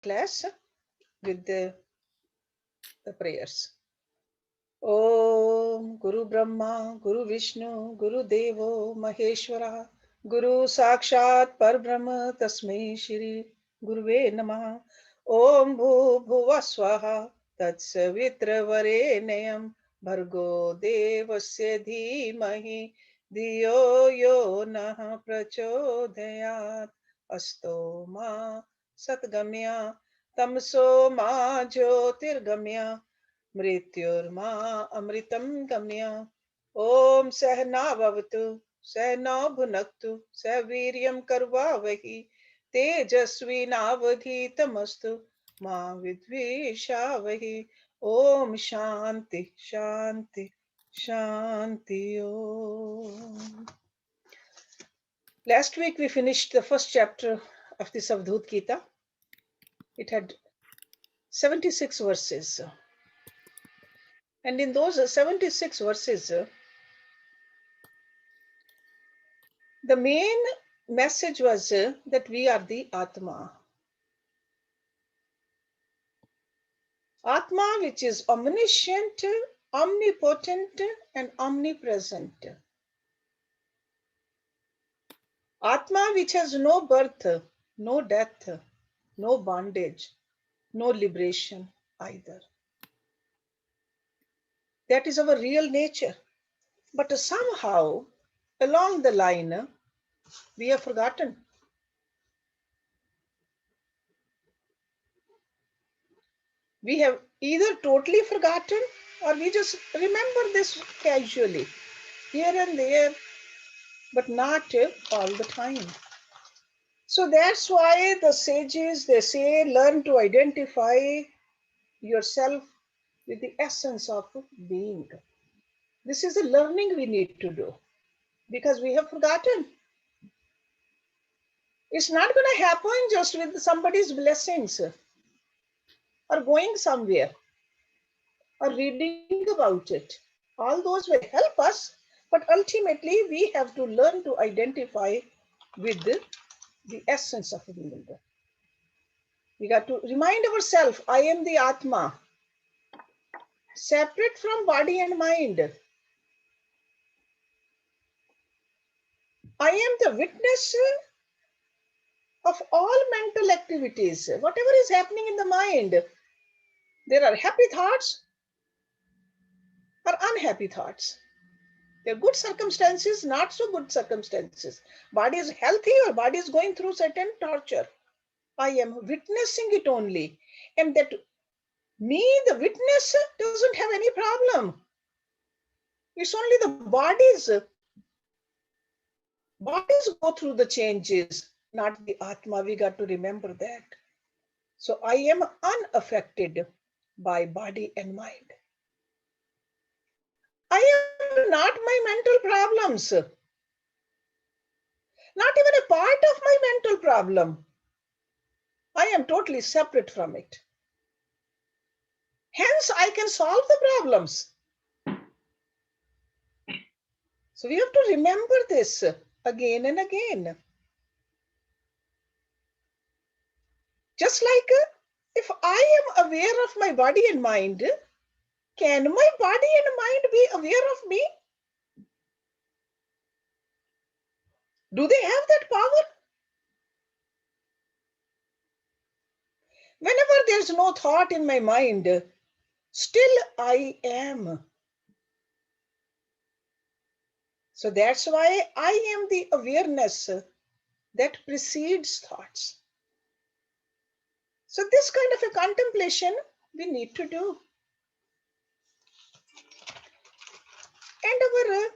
class with the prayers. Om Guru Brahma, Guru Vishnu, Guru Devo Maheshwara, Guru Sakshat Parbrahma Tasmai Shri Guruve Namah. Om Bhu Bhuva Swaha Tatsavitra Varenayam Bhargo Devasya Dhimahi Dhiyo Yo Nah Prachodayat Asto Ma Satgamya Tamso Ma Jyotirgamya मृत्युर्मा अमृतं गम्य ओम सहनावतु सहनौ भुनक्तु सह वीर्यं करवावहि तेजस्विनावधीतमस्तु मा विद्विषावहि ओम शांति शांति Shanti Om. Last week we finished the first chapter of this Avadhuta Gita. It had 76 verses. And in those 76 verses, the main message was that we are the Atma. Atma, which is omniscient, omnipotent, and omnipresent. Atma, which has no birth, no death, no bondage, no liberation either. That is our real nature. But somehow, along the line, we have forgotten. We have either totally forgotten or we just remember this casually, here and there, but not all the time. So that's why the sages, they say, learn to identify yourself with the essence of being. This is a learning we need to do because we have forgotten. It's not going to happen just with somebody's blessings or going somewhere or reading about it. All those will help us, but ultimately we have to learn to identify with the essence of being. We got to remind ourselves, I am the Atma, separate from body and mind. I am the witness of all mental activities. Whatever is happening in the mind, there are happy thoughts or unhappy thoughts. There are good circumstances, not so good circumstances. Body is healthy or body is going through certain torture. I am witnessing it only. And that me, the witness, doesn't have any problem. It's only the bodies go through the changes, not the Atma. We got to remember that. So I am unaffected by body and mind. I am not my mental problems. Not even a part of my mental problem. I am totally separate from it. Hence, I can solve the problems. So we have to remember this again and again. Just like if I am aware of my body and mind, can my body and mind be aware of me? Do they have that power? Whenever there's no thought in my mind, still I am. So that's why I am the awareness that precedes thoughts. So this kind of a contemplation we need to do. And our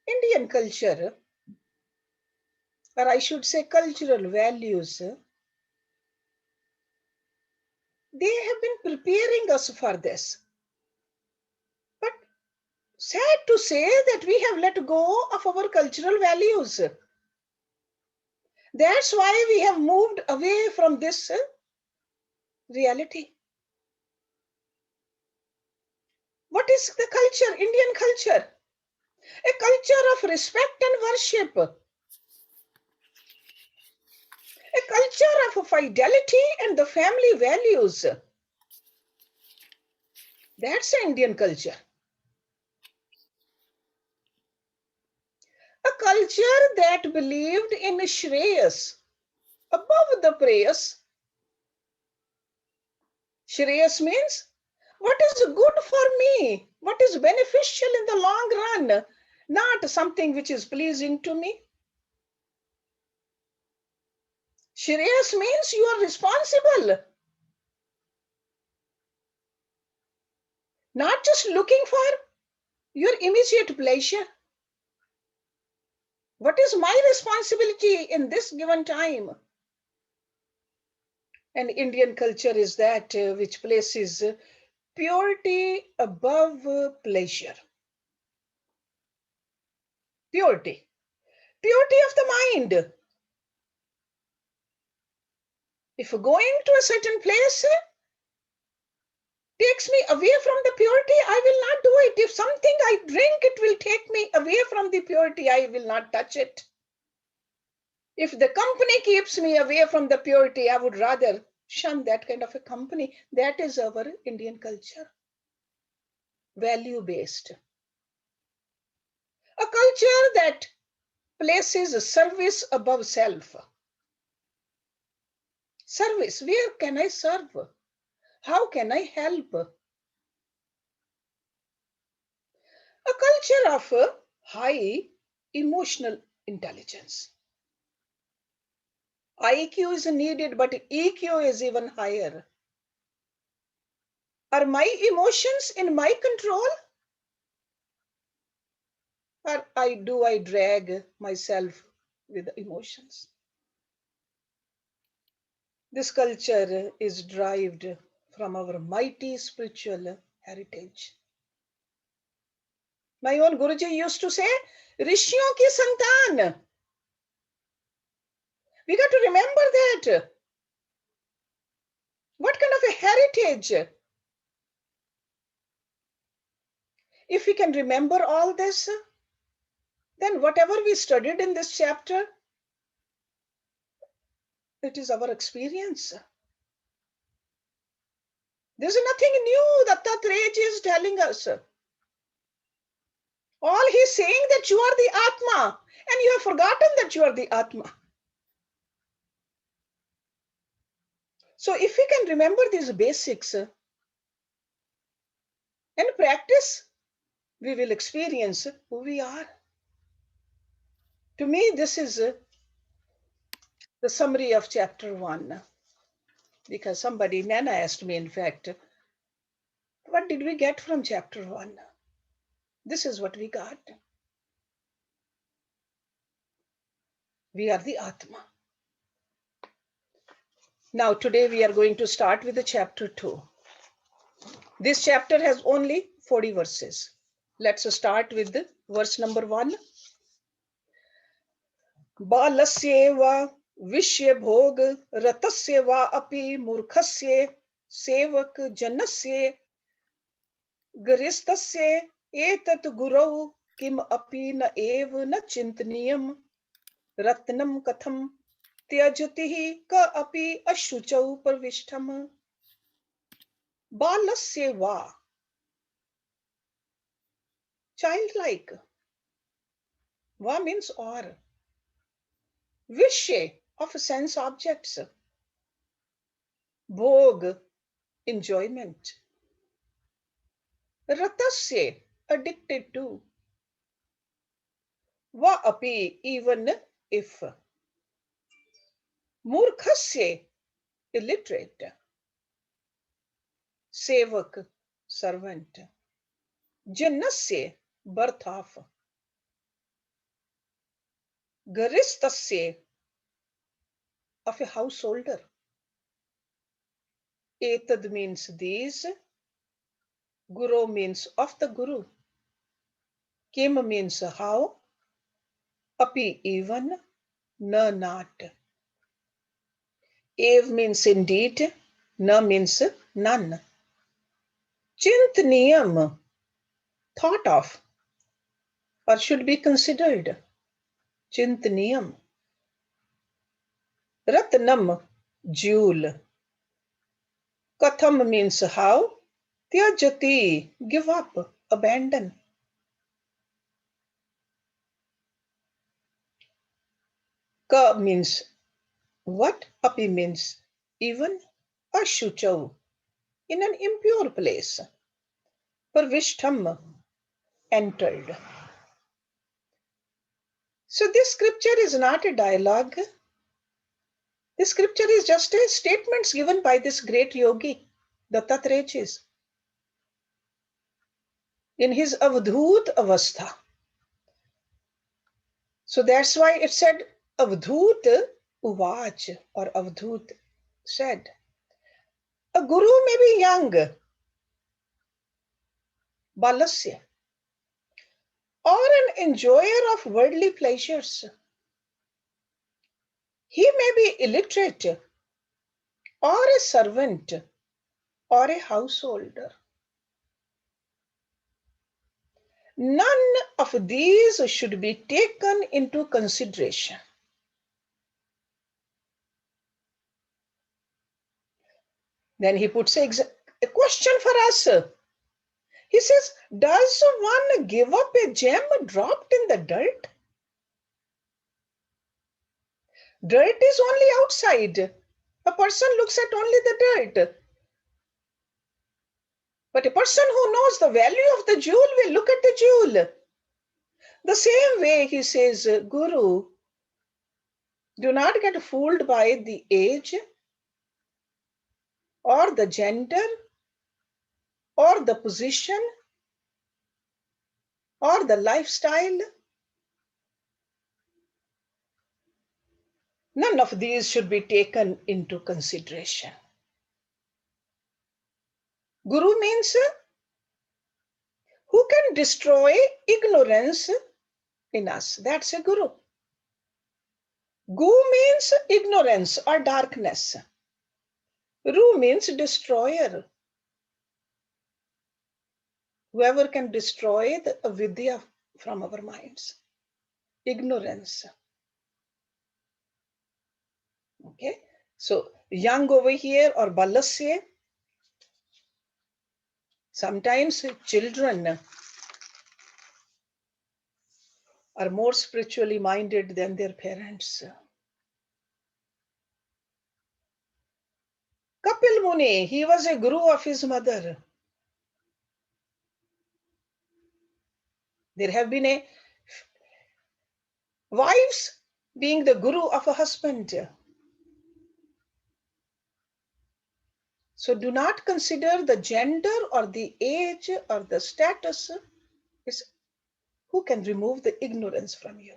Indian culture, or I should say cultural values, they have been preparing us for this. But sad to say that we have let go of our cultural values. That's why we have moved away from this reality. What is the culture, Indian culture? A culture of respect and worship. A culture of fidelity and the family values. That's the Indian culture. A culture that believed in Shreyas above the prayers. Shreyas means what is good for me, what is beneficial in the long run, not something which is pleasing to me. Shreyas means you are responsible, not just looking for your immediate pleasure. What is my responsibility in this given time? And Indian culture is that which places purity above pleasure. Purity. Purity of the mind. If going to a certain place takes me away from the purity, I will not do it. If something I drink, it will take me away from the purity, I will not touch it. If the company keeps me away from the purity, I would rather shun that kind of a company. That is our Indian culture. Value based. A culture that places service above self. Service. Where can I serve? How can I help? A culture of high emotional intelligence. IQ is needed, but EQ is even higher. Are my emotions in my control? Or do I drag myself with emotions? This culture is derived from our mighty spiritual heritage. My own Guruji used to say, Rishiyon ki santan. We got to remember that. What kind of a heritage? If we can remember all this, then whatever we studied in this chapter, it is our experience. There's nothing new that Dattatreya is telling us. All he's saying that you are the Atma, and you have forgotten that you are the Atma. So if we can remember these basics and practice, we will experience who we are. To me, this is the summary of chapter 1. Because somebody, Nana asked me, in fact, what did we get from chapter 1? This is what we got. We are the Atma. Now, today we are going to start with the chapter 2. This chapter has only 40 verses. Let's start with the verse number 1. बालस्य वा विषय भोग रतस्य वा अपि मूर्खस्य सेवक जनस्य गरिस्तस्य एतत् गुरौ किम अपि न एव न चिन्तनीयम् रत्नं कथं त्यजति क अपि अशुचौ प्रविष्टम् बालस्य वा childlike va means or Vishya of sense objects. Bhog, enjoyment. Ratasya, addicted to. Va api, even if. Murkhasya, illiterate. Sevak, servant. Janasya, birth of. Garistasya, of a householder. Etad means these. Guru means of the Guru. Kim means how. Api even. Na not. Ev means indeed. Na means none. Chintaniyam, thought of, or should be considered. Chintaniyam. Ratnam, jewel. Katham means how. Tyajati, give up, abandon. Ka means what. Api means even. Ashuchau, in an impure place. Parvishtham, entered. So this scripture is not a dialogue. This scripture is just a statements given by this great yogi, Dattatreya, in his Avadhuta avastha. So that's why it said Avadhuta uvach, or Avadhut said. A guru may be young, balasya, or an enjoyer of worldly pleasures. He may be illiterate, or a servant, or a householder. None of these should be taken into consideration. Then he puts a question for us. He says, does one give up a gem dropped in the dirt? Dirt is only outside. A person looks at only the dirt. But a person who knows the value of the jewel will look at the jewel. The same way he says, Guru, do not get fooled by the age or the gender or the position or the lifestyle. None of these should be taken into consideration. Guru means who can destroy ignorance in us. That's a guru. Gu means ignorance or darkness. Ru means destroyer. Whoever can destroy the avidya from our minds. Ignorance. Okay. So young over here or balasya. Sometimes children are more spiritually minded than their parents. Kapil Muni, he was a guru of his mother. There have been wives being the guru of a husband. So do not consider the gender or the age or the status. It's who can remove the ignorance from you.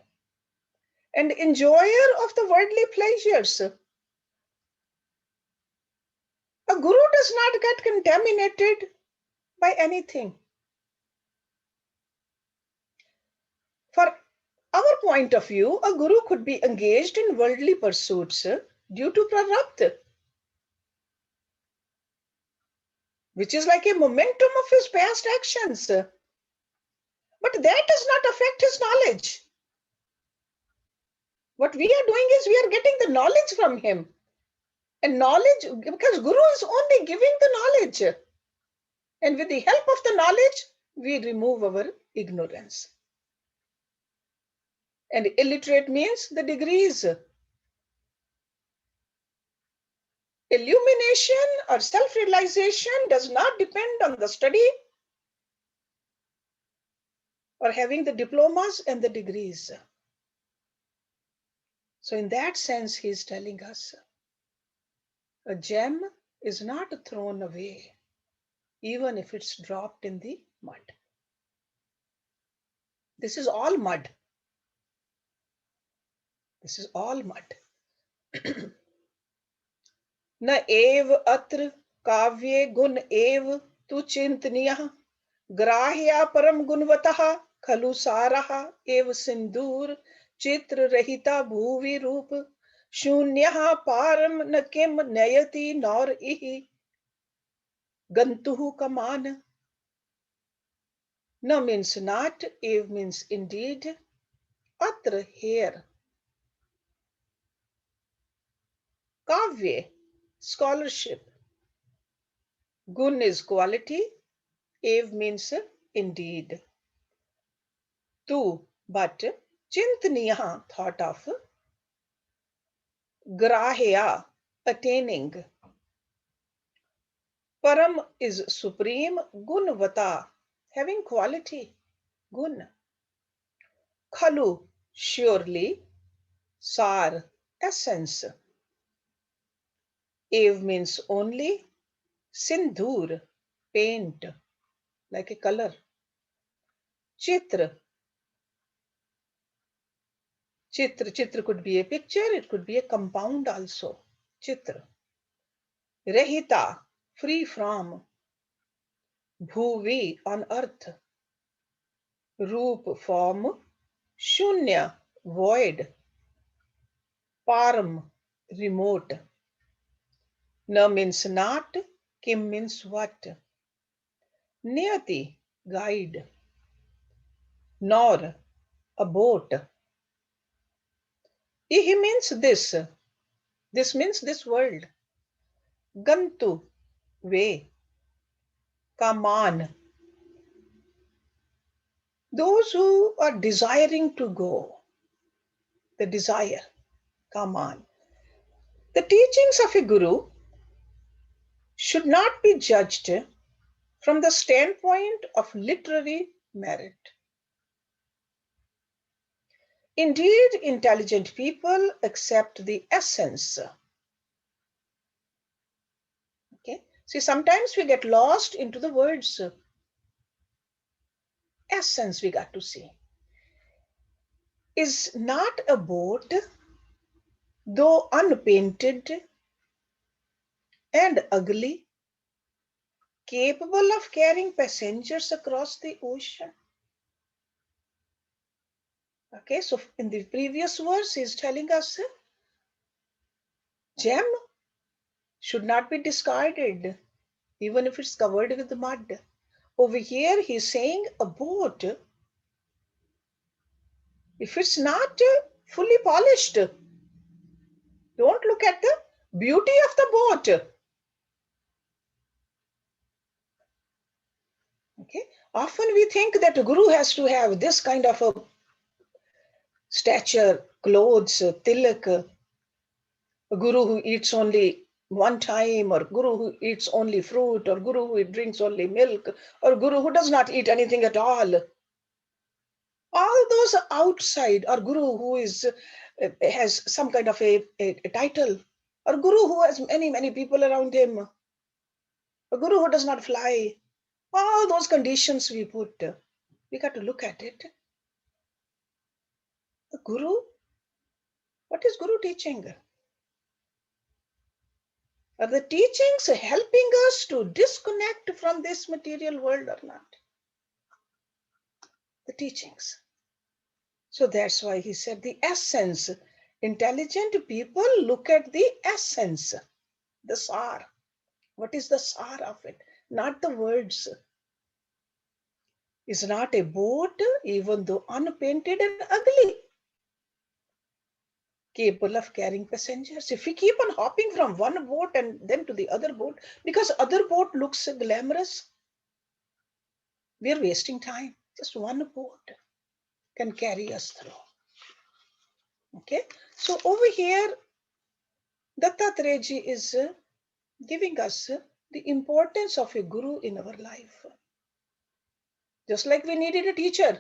And enjoyer of the worldly pleasures. A guru does not get contaminated by anything. For our point of view, a guru could be engaged in worldly pursuits due to prarabdha, which is like a momentum of his past actions. But that does not affect his knowledge. What we are doing is we are getting the knowledge from him. And knowledge, because Guru is only giving the knowledge. And with the help of the knowledge, we remove our ignorance. And illiterate means the degrees. Illumination or self-realization does not depend on the study or having the diplomas and the degrees. So in that sense, he is telling us, a gem is not thrown away, even if it's dropped in the mud. This is all mud. This is all mud. न एव अत्र काव्ये गुण एव तु चिन्तनीयः ग्राह्या परम गुणवतः खलु सारः एव सिन्दूर चित्र रहिता भुवि रूप शून्यः पारम न किम नयति नौर इहि गन्तुः कमान. न means not, ev means indeed, atra here. Kavya, scholarship. Gun is quality. Ev means indeed. Tu, but. Chintaniya, thought of. Grahya, attaining. Param is supreme. Gunvata, having quality. Gun. Khalu, surely. Sar, essence. Ev means only. Sindhur, paint, like a color. Chitra, chitra could be a picture, it could be a compound also. Chitra. Rahita, free from. Bhuvi, on earth. Roop, form. Shunya, void. Param, remote. Na means not. Kim means what. Niyati, guide. Nor, a boat. He means this. This means this world. Gantu, way. Kaman, those who are desiring to go. The desire. Kaman. The teachings of a guru should not be judged from the standpoint of literary merit. Indeed, intelligent people accept the essence. Okay. See, sometimes we get lost into the words. Essence we got to see. Is not a boat, though unpainted and ugly, capable of carrying passengers across the ocean? Okay, so in the previous verse, he's telling us gem should not be discarded, even if it's covered with mud. Over here, he's saying a boat, if it's not fully polished, don't look at the beauty of the boat. Okay, often we think that a guru has to have this kind of a stature, clothes, tilak, a guru who eats only one time, or guru who eats only fruit, or guru who drinks only milk, or guru who does not eat anything at all. All those outside, or guru who is has some kind of a title, or guru who has many people around him, a guru who does not fly. All those conditions we put, we got to look at it. The guru, what is guru teaching? Are the teachings helping us to disconnect from this material world or not? The teachings. So that's why he said the essence. Intelligent people look at the essence, the sar. What is the sar of it? Not the words. Is not a boat, even though unpainted and ugly, capable of carrying passengers. If we keep on hopping from one boat and then to the other boat, because other boat looks glamorous, we are wasting time. Just one boat can carry us through. Okay, so over here, Dattatreya is giving us the importance of a guru in our life. Just like we needed a teacher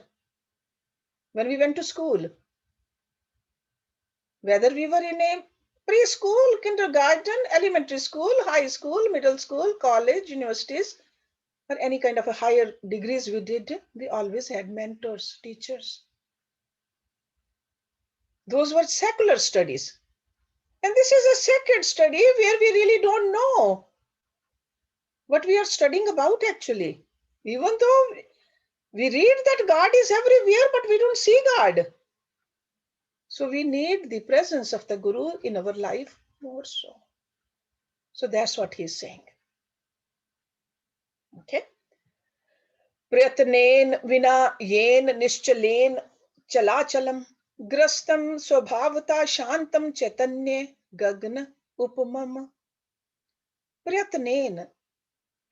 when we went to school, whether we were in a preschool, kindergarten, elementary school, high school, middle school, college, universities, or any kind of a higher degrees we did, we always had mentors, teachers. Those were secular studies. And this is a sacred study where we really don't know what we are studying about actually. Even though we read that God is everywhere, but we don't see God. So we need the presence of the Guru in our life more so. So that's what he's saying. Okay. Prayatnen vina yen nischalen chalachalam grastam swabhavata shantam chaitanya gagna Upamam, prayatnen,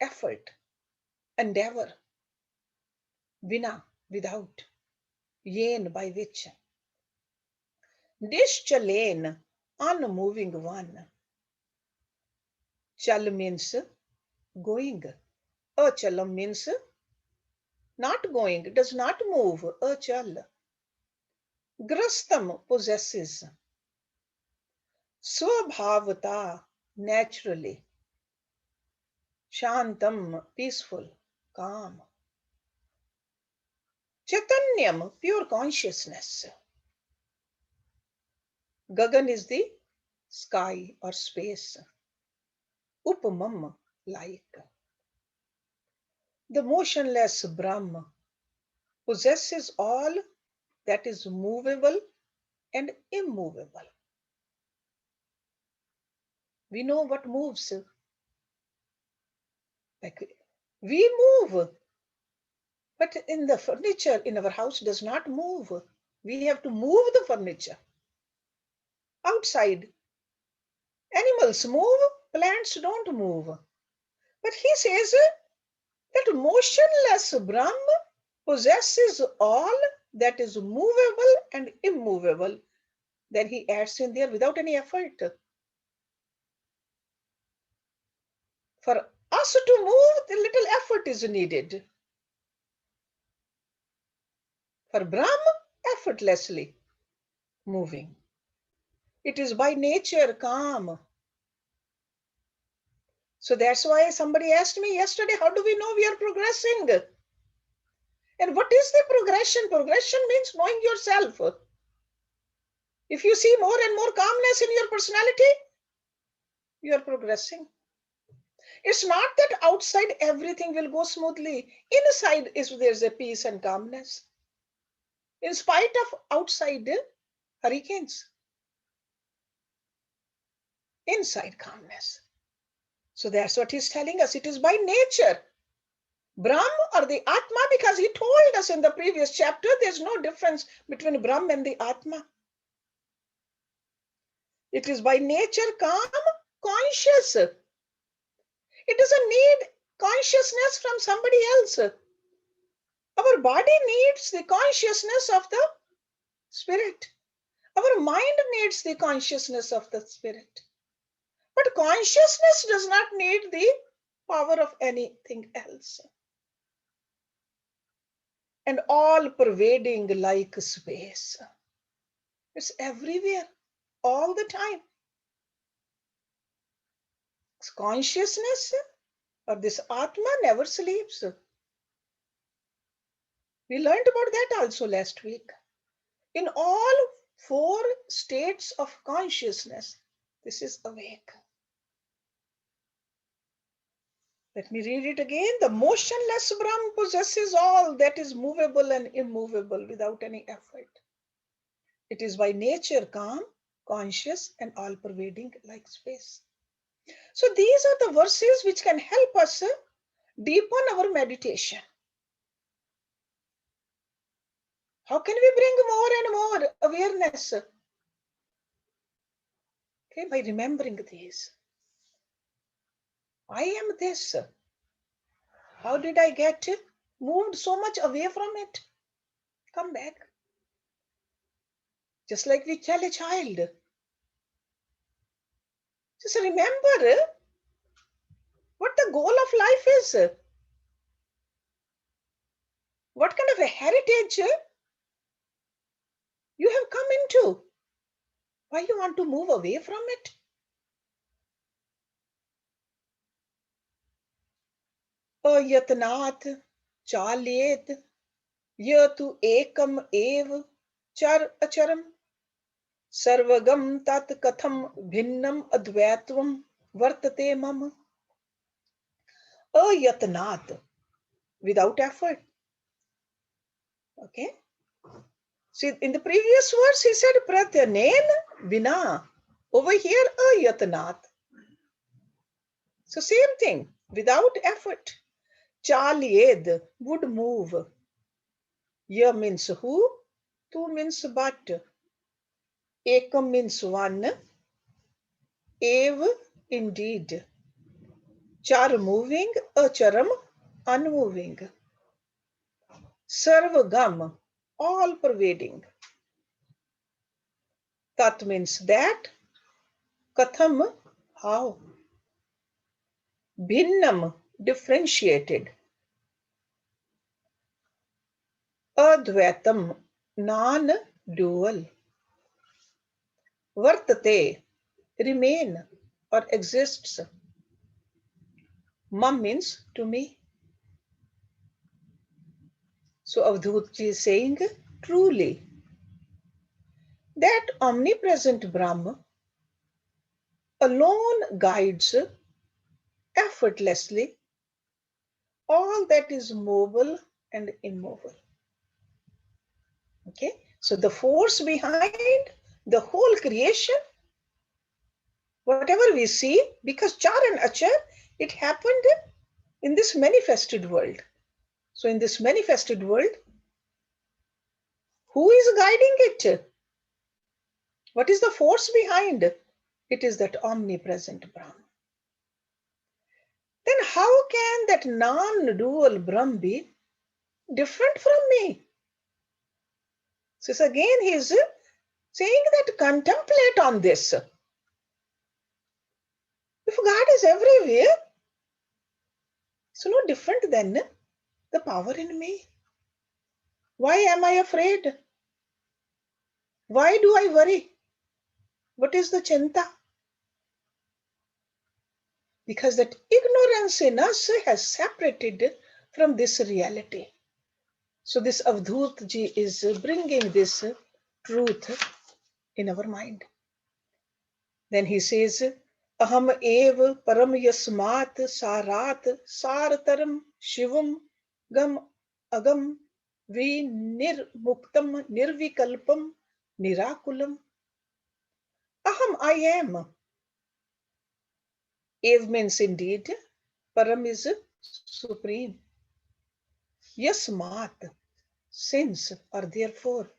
effort, endeavor, vina, without, yen, by which. Nischalen, unmoving one. Chal means going. Achalam means not going, does not move. Achal. Grastam possesses. Swabhavata, naturally. Shantam, peaceful, calm. Chaitanyam, pure consciousness. Gagan is the sky or space. Upamam, like. The motionless Brahma possesses all that is movable and immovable. We know what moves. Like we move, but in the furniture in our house does not move. We have to move the furniture. Outside, animals move, plants don't move. But he says that motionless Brahma possesses all that is movable and immovable. Then he adds in there without any effort. For us to move, the little effort is needed. For Brahma, effortlessly moving. It is by nature calm. So that's why somebody asked me yesterday, how do we know we are progressing? And what is the progression? Progression means knowing yourself. If you see more and more calmness in your personality, you are progressing. It's not that outside everything will go smoothly. Inside is there's a peace and calmness. In spite of outside hurricanes, inside calmness. So that's what he's telling us. It is by nature. Brahm or the Atma, because he told us in the previous chapter, there's no difference between Brahm and the Atma. It is by nature calm, conscious. It doesn't need consciousness from somebody else. Our body needs the consciousness of the spirit. Our mind needs the consciousness of the spirit. But consciousness does not need the power of anything else. And all pervading like space. It's everywhere, all the time. Consciousness or this Atma never sleeps. We learned about that also last week. In all four states of consciousness, this is awake. Let me read it again. The motionless Brahm possesses all that is movable and immovable without any effort. It is by nature calm, conscious, and all-pervading like space. So these are the verses which can help us deepen our meditation. How can we bring more and more awareness? Okay, by remembering these. I am this. How did I get moved so much away from it? Come back. Just like we tell a child. Just remember what the goal of life is. What kind of a heritage you have come into. Why you want to move away from it? Ayatnat chalyet yatu ekam ev char acharam sarvagam tat katham bhinnam advaitvam vartate mam. Ayatnat, without effort. Okay. See, in the previous verse he said pratyanen vina. Over here ayatnat. So same thing, without effort. Chalyed, would move. Ya means who, tu means but. Ekam means one. Ev indeed. Char moving, acharam unmoving. Sarvagam, all pervading. Tat means that. Katham, how. Bhinnam, differentiated. Advaitam, non-dual. Vartate, remain or exists. Mam means to me. So Avadhuta is saying, truly, that omnipresent Brahma alone guides effortlessly all that is mobile and immovable. Okay, so the force behind the whole creation, whatever we see, because Char and Achar, it happened in this manifested world. So in this manifested world, who is guiding it? What is the force behind? It is that omnipresent Brahma. Then how can that non-dual Brahm be different from me? So again he is saying that contemplate on this. If God is everywhere, it's no different than the power in me. Why am I afraid? Why do I worry? What is the chinta? Because that ignorance in us has separated from this reality. So this Avadhuta ji is bringing this truth in our mind. Then he says, Aham ev param yasmat sarat sartaram shivam gam agam vi nirmuktam nirvikalpam nirakulam. Aham, I am. Ev means indeed. Param is supreme. Yasmat, since or therefore.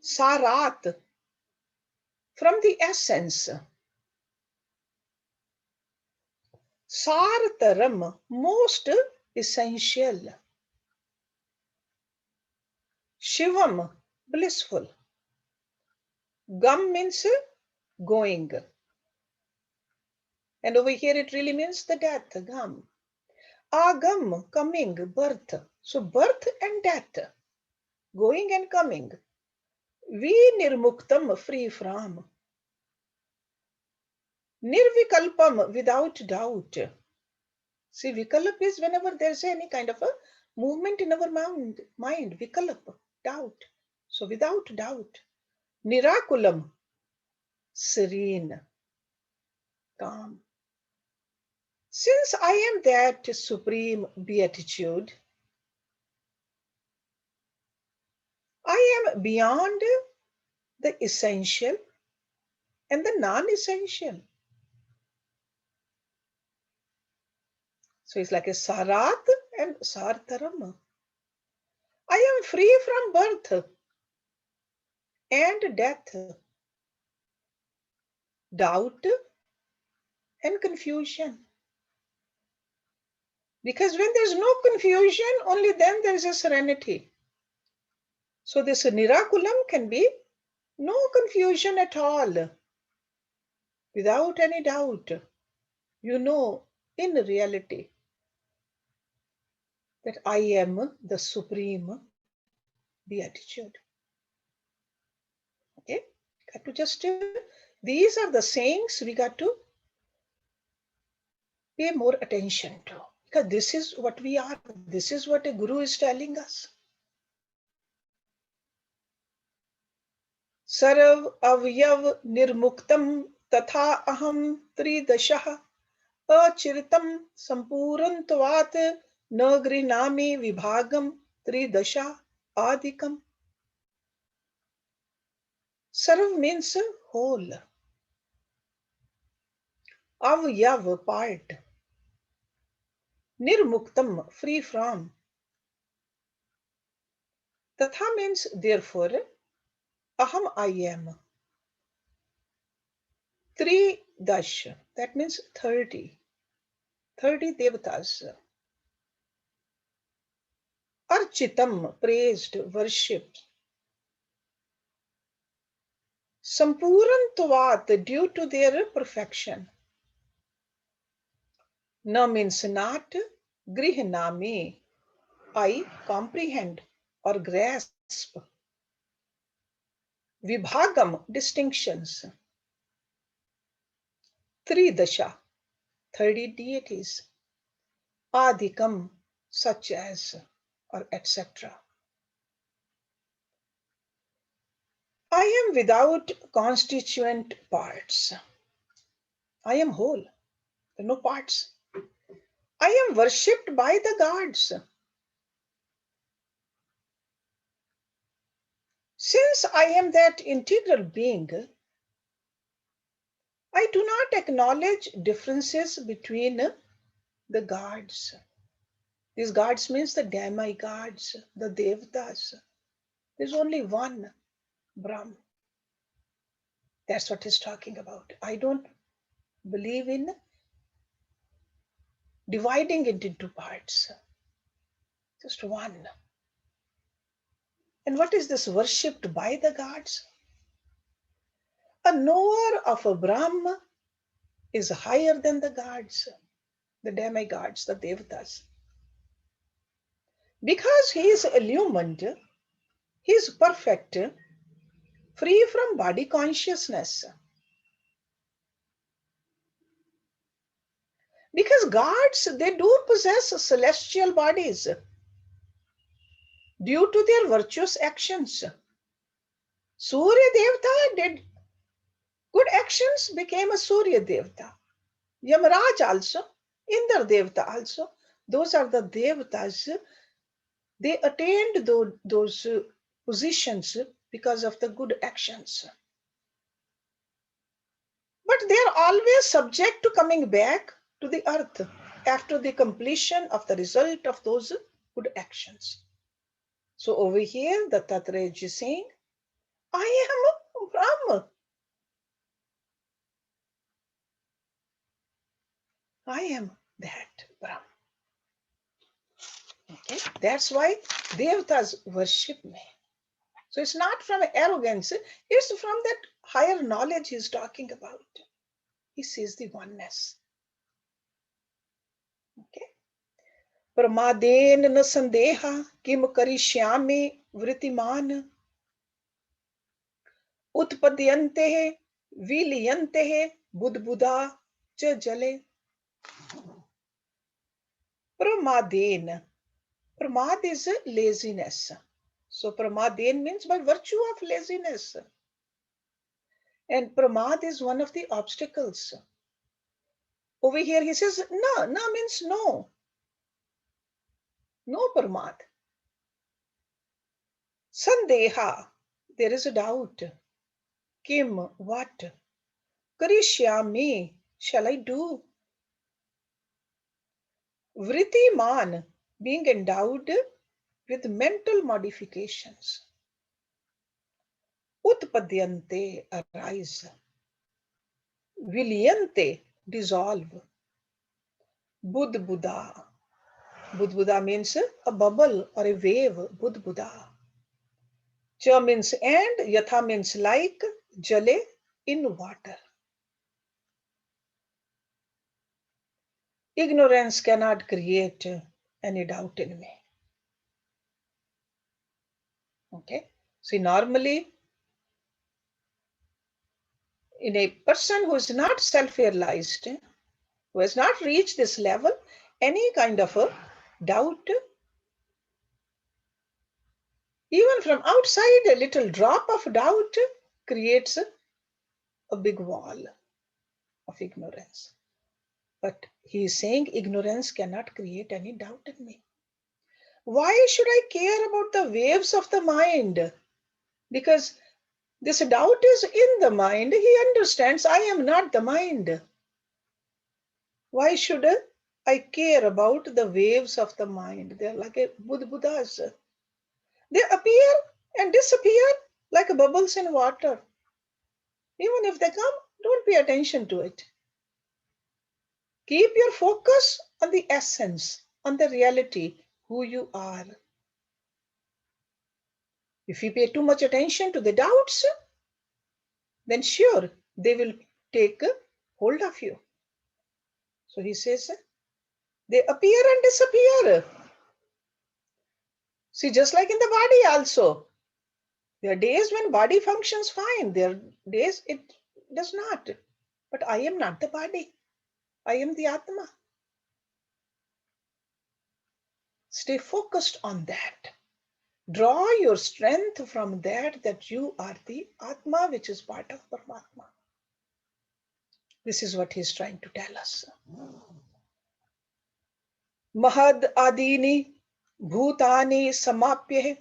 Sarat, from the essence. Sartaram, most essential. Shivam, blissful. Gam means going. And over here it really means the death, gam. Agam, coming, birth. So birth and death, going and coming. Vi nirmuktam, free from. Nirvikalpam, without doubt. See, vikalp is whenever there's any kind of a movement in our mind. Vikalp, doubt. So without doubt. Nirakulam, serene, calm. Since I am that supreme beatitude, I am beyond the essential and the non-essential. So it's like a sarat and sartaram. I am free from birth and death, doubt and confusion. Because when there's no confusion, only then there is a serenity. So this nirakulam can be no confusion at all. Without any doubt, you know in reality that I am the supreme beatitude. Okay, got to just these are the sayings we got to pay more attention to, because this is what we are. This is what a guru is telling us. Sarv avyav nirmuktam tatha aham tridashah achiritam sampurantvat na grinami vibhagam tridasha adikam. Sarv means whole. Avyav, part. Nirmuktam, free from. Tatha means therefore. Aham, I am. Dash, that means 30. 30 devatas. Architam, praised, worshipped. Sampurantvat, due to their perfection. Na means not. Grihnami, I comprehend or grasp. Vibhagam, distinctions. Tridasha, 30 deities. Adhikam, such as, or etc. I am without constituent parts. I am whole. There are no parts. I am worshipped by the gods. Since I am that integral being, I do not acknowledge differences between the gods. These gods means the demigods, the devatas. There's only one Brahm. That's what he's talking about. I don't believe in dividing it into parts. Just one. And what is this worshipped by the gods? A knower of a Brahma is higher than the gods, the demigods, the devatas. Because he is illumined, he is perfect, free from body consciousness. Because gods, they do possess celestial bodies due to their virtuous actions. Surya Devata did good actions, became a Surya Devata. Yamaraj also, Indra Devata also. Those are the Devatas. They attained those positions because of the good actions. But they are always subject to coming back to the earth after the completion of the result of those good actions. So over here, the Tatraj is saying, I am a Brahma. I am that Brahma. Okay? That's why Devatas worship me. So it's not from arrogance, it's from that higher knowledge he's talking about. He sees the oneness. Okay? Pramaden na sandeha kim karishyami vritiman utpadyante viliyante budbuda cha jale. Pramaden. Pramad is laziness. So pramaden means by virtue of laziness. And pramad is one of the obstacles. Over here he says, na, na means no. No pramad. Sandeha, there is a doubt. Kim, what? Karishyami, shall I do? Vritiman, being endowed with mental modifications. Utpadyante, arise. Vilyante, dissolve. Budbuda. Budbuda means a bubble or a wave. Budbuda. Cha means and, yatha means like, jale, in water. Ignorance cannot create any doubt in me. Okay. See, normally, in a person who is not self-realized, who has not reached this level, any kind of a doubt, even from outside, a little drop of doubt creates a big wall of ignorance. But he is saying ignorance cannot create any doubt in me. Why should I care about the waves of the mind? Because this doubt is in the mind. He understands I am not the mind. Why should I care about the waves of the mind? They are like a budbudas. They appear and disappear like bubbles in water. Even if they come, don't pay attention to it. Keep your focus on the essence, on the reality, who you are. If you pay too much attention to the doubts, then sure, they will take hold of you. So he says, they appear and disappear. See, just like in the body also, there are days when body functions fine. There are days it does not. But I am not the body. I am the Atma. Stay focused on that. Draw your strength from that you are the Atma, which is part of Paramatma. This is what he's trying to tell us. Mahad adini bhutani samapya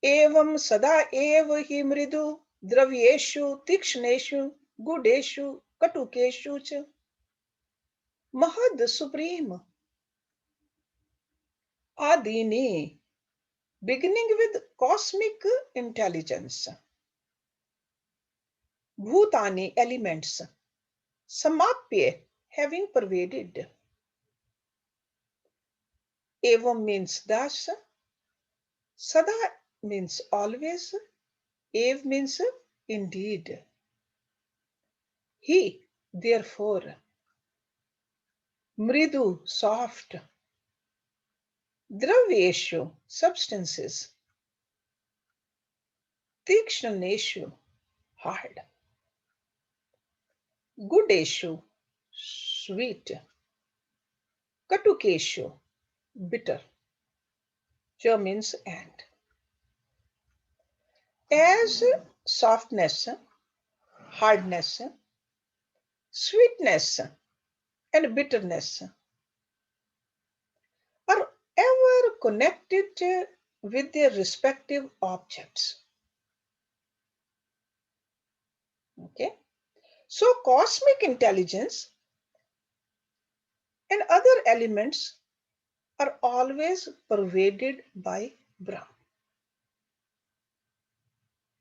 evam sada eva hi mridu dravyeshu tikshneshu gudeshu katukeshu cha. Mahad supreme. Adini, beginning with cosmic intelligence. Bhutani, elements. Samapya, having pervaded. Evam means thus. Sada means always. Ev means indeed. He, therefore. Mridu, soft. Dravyeshu, substances. Tikshaneshu, hard. Gudeshu, sweet. Katukeshu, bitter. Cha means and. As softness, hardness, sweetness, and bitterness are ever connected with their respective objects. Okay? So cosmic intelligence and other elements are always pervaded by Brahm.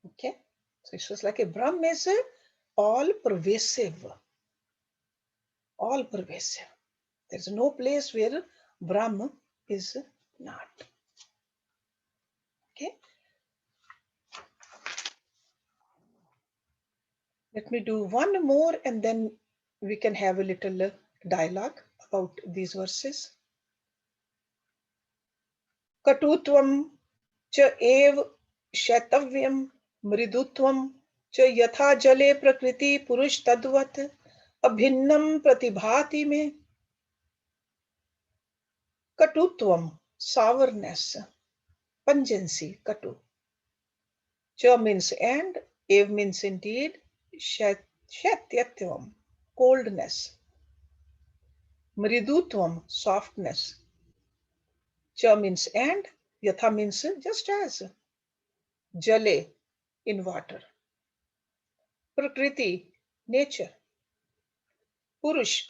Okay? So it's just like a Brahm is all pervasive. All pervasive. There's no place where Brahma is not. Okay. Let me do one more and then we can have a little dialogue about these verses. Katutvam cha ev shaitavyam mridutvam cha yatha jale prakriti purush tadvat abhinnam pratibhati me. Katutvam, sourness, pungency, katu. Cha means and, ev means indeed, shatyatvam, coldness. Mridutvam, softness. Cha means and, yatha means just as. Jale, in water. Prakriti, nature. Purush,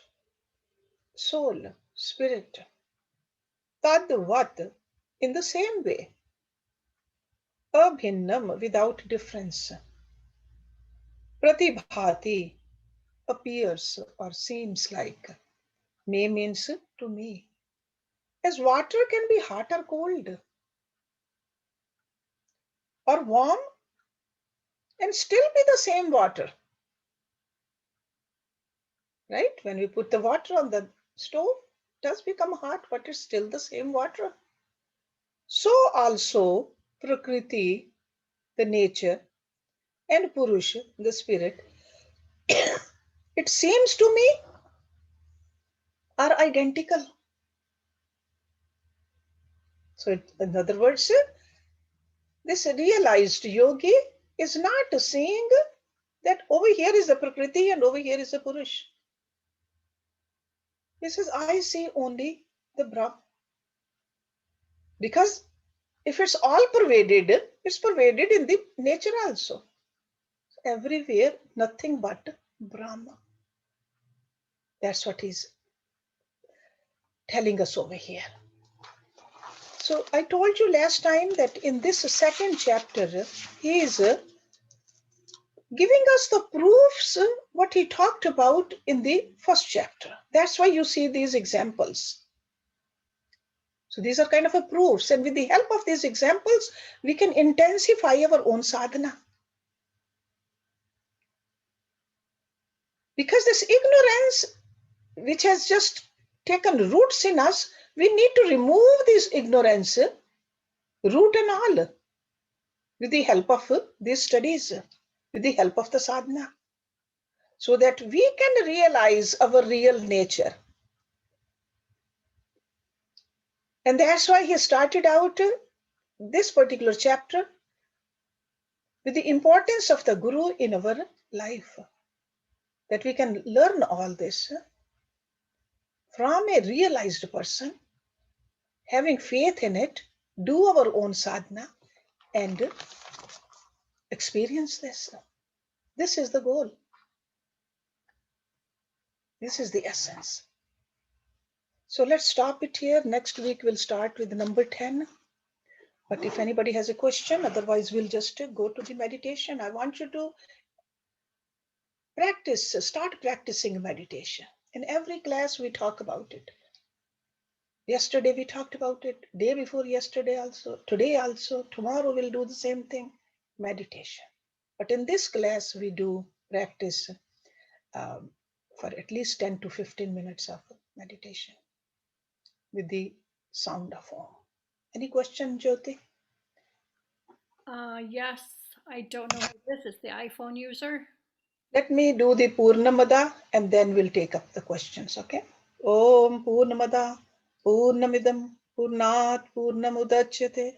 soul, spirit. Tadvat, in the same way. Abhinnam, without difference. Pratibhati, appears or seems like. Me means to me. As water can be hot or cold, or warm and still be the same water. Right? When we put the water on the stove, it does become hot, but it's still the same water. So also Prakriti, the nature, and Purusha, the spirit, it seems to me are identical. So in other words, this realized yogi is not seeing that over here is the Prakriti and over here is the Purush. He says, I see only the Brahm. Because if it's all pervaded, it's pervaded in the nature also. Everywhere, nothing but Brahma. That's what he's telling us over here. So I told you last time that in this second chapter, he is giving us the proofs what he talked about in the first chapter. That's why you see these examples. So these are kind of a proofs, and with the help of these examples, we can intensify our own sadhana. Because this ignorance, which has just taken roots in us, we need to remove this ignorance, root and all, with the help of these studies, with the help of the sadhana, so that we can realize our real nature. And that's why he started out this particular chapter with the importance of the Guru in our life, that we can learn all this from a realized person, having faith in it, do our own sadhana, and experience this. This is the goal. This is the essence. So let's stop it here. Next week we'll start with number 10. But if anybody has a question, otherwise we'll just go to the meditation. I want you to practice, start practicing meditation. In every class we talk about it. Yesterday we talked about it, day before yesterday also, today also, tomorrow we'll do the same thing, meditation. But in this class we do practice for at least 10 to 15 minutes of meditation with the sound of Om. Any question, Jyoti? Yes, I don't know who this is, the iPhone user. Let me do the Purnamada and then we'll take up the questions, okay? Om Purnamada Purnamidam Purnat Purnamudachyate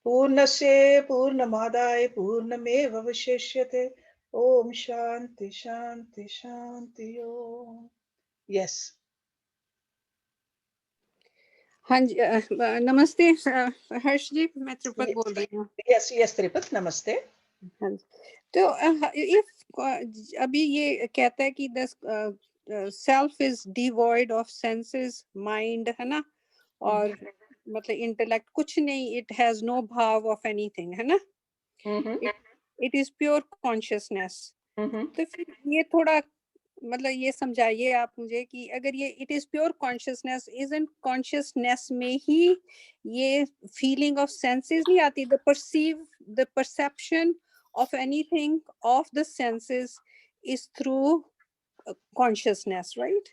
Purnasya Purnamadaya Purnameva Vashishyate Om Shanti Shanti Shanti Om. Yes. हाँ जी नमस्ते हर्ष जी मैं त्रिपत बोल रही हूँ Yes, Tripat, namaste. हाँ जी तो if अभी ये कहता है कि the self is devoid of senses, mind, है ना, और मतलब intellect कुछ नहीं, it has no bhav of anything, है ना, it is pure consciousness. तो फिर ये थोड़ा मतलब ये समझाइए आप मुझे कि अगर ये it is pure consciousness, isn't consciousness में ही ये फीलिंग ऑफ सेंसेस नहीं आती, the perception of anything of the senses is through consciousness, right?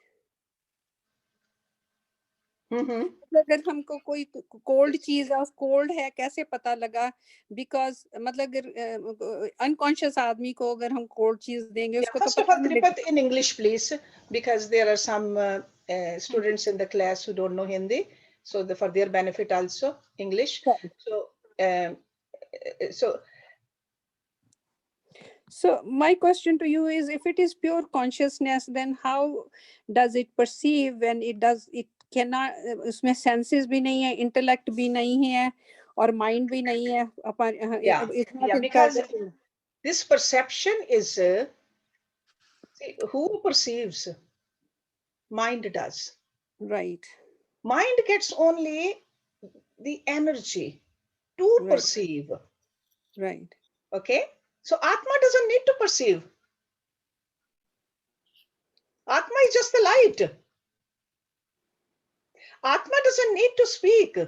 अगर हमको कोई कोल्ड चीज है, कोल्ड है कैसे पता लगा? बिकॉज मतलब अगर अनकॉन्शियस आदमी को अगर हम कोल्ड चीज देंगे उसको तो First of all, Tripat, in English, please, because there are some students in the class who don't know Hindi, so for their benefit also, English. So my question to you is, if it is pure consciousness, then how does it perceive when it does? It cannot. उसमें senses भी नहीं है, intellect भी नहीं है, और mind भी नहीं है. Yeah, because this perception is see, who perceives? Mind does. Right. Mind gets only the energy to perceive. Right. Okay. So Atma doesn't need to perceive. Atma is just the light. Atma doesn't need to speak.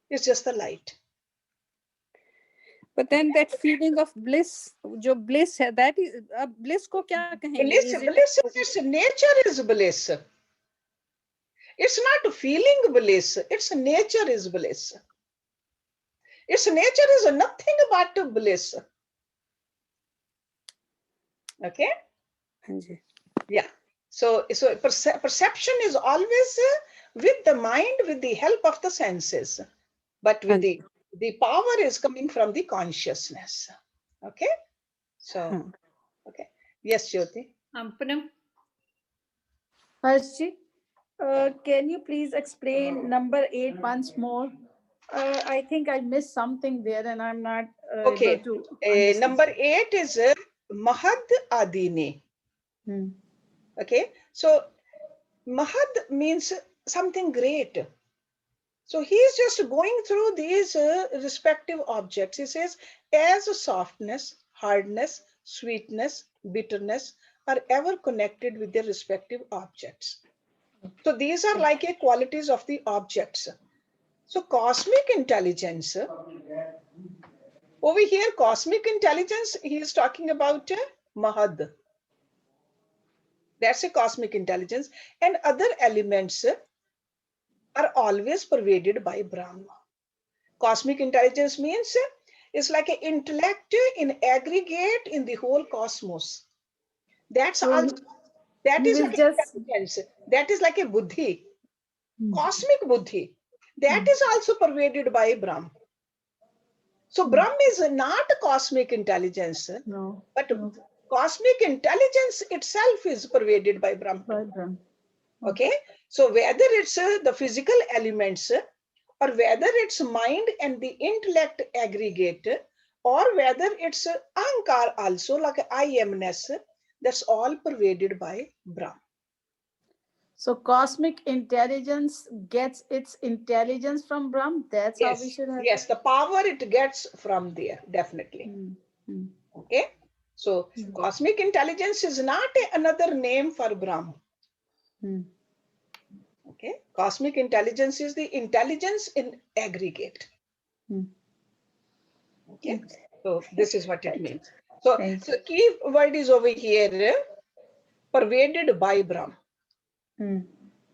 It's just the light. But then that feeling of bliss, जो bliss है, that is bliss को क्या कहेंगे? Bliss is its nature is bliss. It's not feeling bliss. Its nature is bliss. Its nature is nothing but bliss. Okay? Yeah. So perception is always with the mind, with the help of the senses, but with the power is coming from the consciousness. Okay? So, okay. Yes, Jyoti. Punam. Harshji, can you please explain number 8 once more? I think I missed something there and I'm not able to understand. Number 8 is Mahad Adini. Okay, so Mahad means something great. So he is just going through these respective objects. He says, as softness, hardness, sweetness, bitterness are ever connected with their respective objects. So these are like a qualities of the objects. So cosmic intelligence, over here, cosmic intelligence, he is talking about Mahad. That's a cosmic intelligence. And other elements are always pervaded by Brahma. Cosmic intelligence means it's like an intellect in aggregate in the whole cosmos. That's So also, that he is will like just. intelligence. That is like a buddhi, cosmic buddhi. That is also pervaded by Brahm. So Brahm is not cosmic intelligence, No, but no, cosmic intelligence itself is pervaded by Brahm too. Brahma. Okay, so whether it's the physical elements or whether it's mind and the intellect aggregate, or whether it's ahankar also, like I amness, that's all pervaded by Brahm. So cosmic intelligence gets its intelligence from Brahm. That's how we Yes, should have. yes, the power it gets from there, definitely. Mm. Okay, so cosmic intelligence is not another name for Brahm. Mm. Okay, cosmic intelligence is the intelligence in aggregate. Mm. Okay, so this is what it Thank you. means. So, Thank so key word is over here, pervaded by Brahm. you.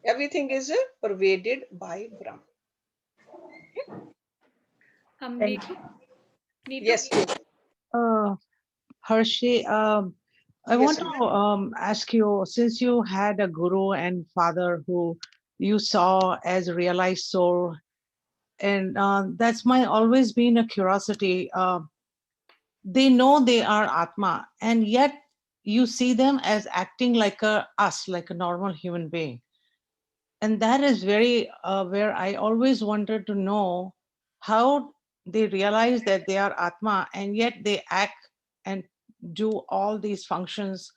Everything is pervaded by Brahm. Thank Neetu, you. Neetu. Yes, yes, Uh, Hershey, I yes, want to ma'am. ask you, since you had a guru and father who you saw as a realized soul, and that's my always been a curiosity. They know they are Atma, and yet you see them as acting like a us, like a normal human being. And that is very where I always wanted to know how they realize that they are Atma, and yet they act and do all these functions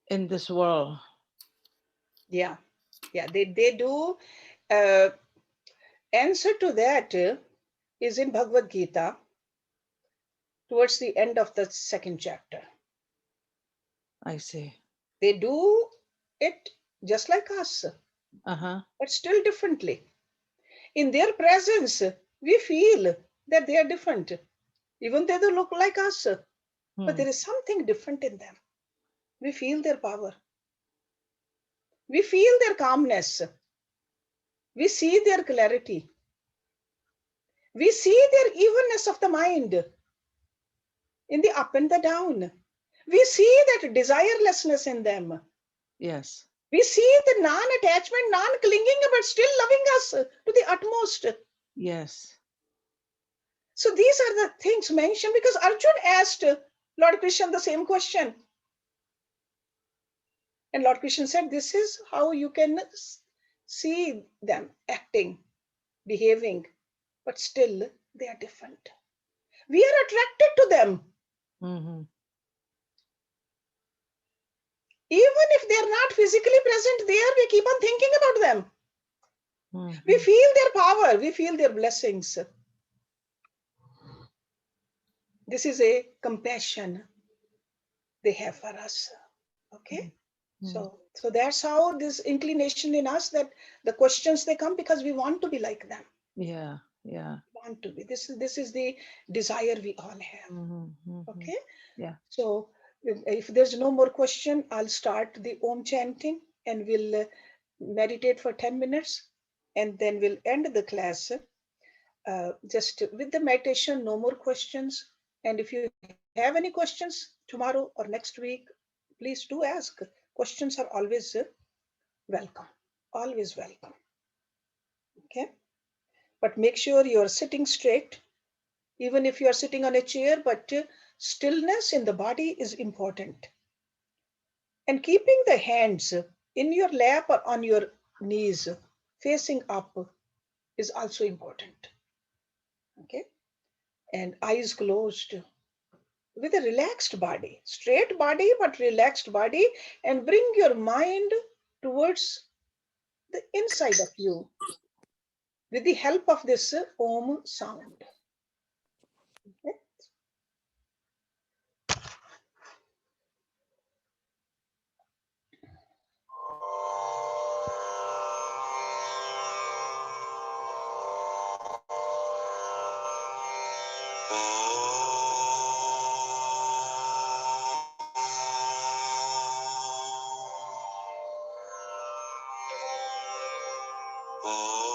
in this world. Yeah, yeah, they do. Uh, Answer to that is in Bhagavad Gita towards the end of the second chapter. I see. They do it just like us, Uh-huh. but still differently. In their presence, we feel that they are different. Even though they look like us, but Hmm. there is something different in them. We feel their power. We feel their calmness. We see their clarity. We see their evenness of the mind in the up and the down. We see that desirelessness in them. Yes. We see the non-attachment, non-clinging, but still loving us to the utmost. Yes. So these are the things mentioned because Arjun asked Lord Krishna the same question. And Lord Krishna said, this is how you can see them acting, behaving, but still they are different. We are attracted to them. Mm-hmm. Even if they are not physically present there, we keep on thinking about them. Mm-hmm. We feel their power, we feel their blessings. This is a compassion they have for us. Okay? So that's how this inclination in us, that the questions they come because we want to be like them. Yeah. Yeah. Want to be. This is the desire we all have. Mm-hmm. Okay? Yeah. So if there's no more question, I'll start the Om chanting and we'll meditate for 10 minutes and then we'll end the class. Just with the meditation, no more questions. And if you have any questions tomorrow or next week, please do ask. Questions are always welcome, always welcome. Okay, but make sure you're sitting straight, even if you're sitting on a chair, but stillness in the body is important. And keeping the hands in your lap or on your knees facing up is also important. Okay, and eyes closed with a relaxed body, straight body, but relaxed body, and bring your mind towards the inside of you with the help of this Om sound. Okay? Oh.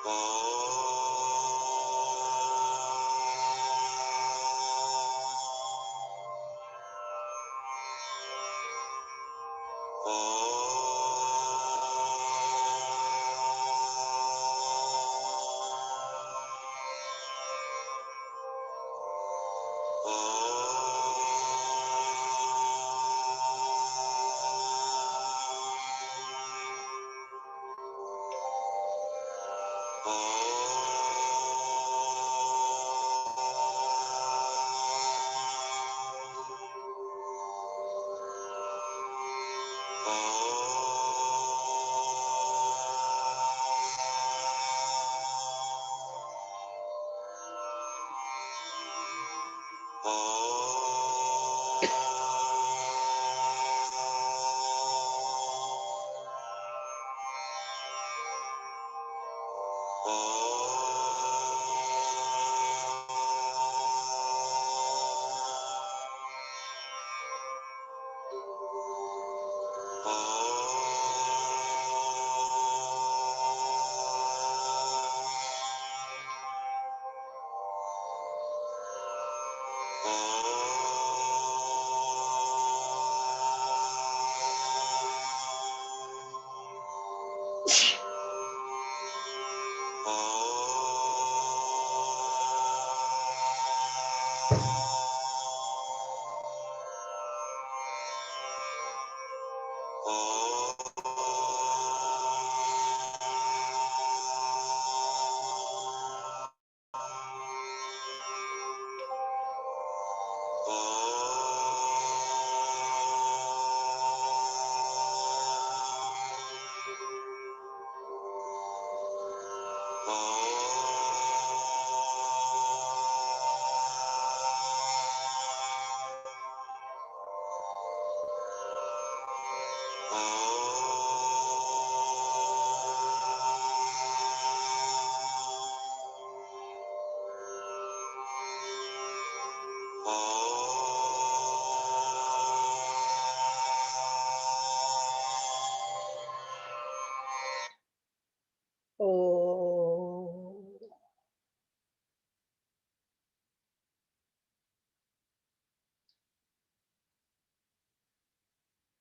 Oh,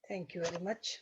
thank you very much.